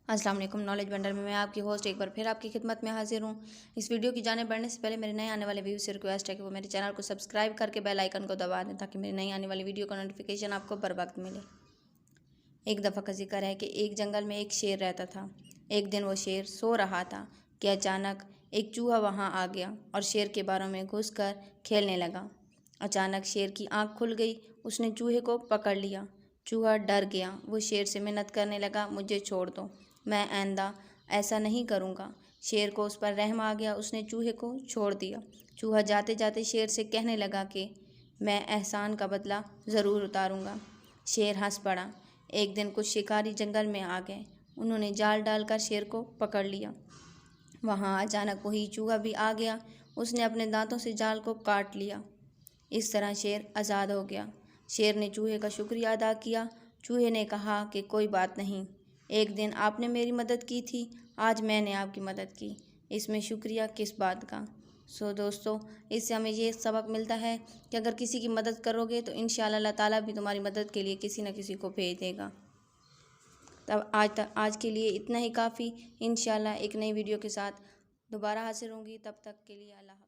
अस्सलाम वालेकुम। Knowledge bundle में मैं आपकी होस्ट एक बार फिर आपकी खिदमत में हाजिर हूँ। इस वीडियो की जाने बढ़ने से पहले मेरे नए आने वाले व्यूज़ से रिक्वेस्ट है कि वो मेरे चैनल को सब्सक्राइब करके बेल आइकन को दबा दें ताकि मेरी नई आने वाली वीडियो का नोटिफिकेशन आपको बर वक्त मिले। एक दफ़ा का जिक्र है कि एक जंगल में एक शेर रहता था। एक दिन वो शेर सो रहा था कि अचानक एक चूहा वहाँ आ गया और शेर के बारों में घुस कर खेलने लगा। अचानक शेर की आँख खुल गई। उसने चूहे को पकड़ लिया। चूहा डर गया। वो शेर से मिन्नत करने लगा, मुझे छोड़ दो, मैं आइंदा ऐसा नहीं करूँगा। शेर को उस पर रहम आ गया। उसने चूहे को छोड़ दिया। चूहा जाते जाते शेर से कहने लगा कि मैं एहसान का बदला ज़रूर उतारूँगा। शेर हंस पड़ा। एक दिन कुछ शिकारी जंगल में आ गए। उन्होंने जाल डालकर शेर को पकड़ लिया। वहाँ अचानक वही चूहा भी आ गया। उसने अपने दांतों से जाल को काट लिया। इस तरह शेर आज़ाद हो गया। शेर ने चूहे का शुक्रिया अदा किया। चूहे ने कहा कि कोई बात नहीं, एक दिन आपने मेरी मदद की थी, आज मैंने आपकी मदद की, इसमें शुक्रिया किस बात का। दोस्तों, इससे हमें ये सबक मिलता है कि अगर किसी की मदद करोगे तो इंशाअल्लाह अल्लाह ताला भी तुम्हारी मदद के लिए किसी न किसी को भेज देगा। तब आज के लिए इतना ही काफ़ी। इंशाअल्लाह एक नई वीडियो के साथ दोबारा हाजिर होंगी। तब तक के लिए अल्लाह।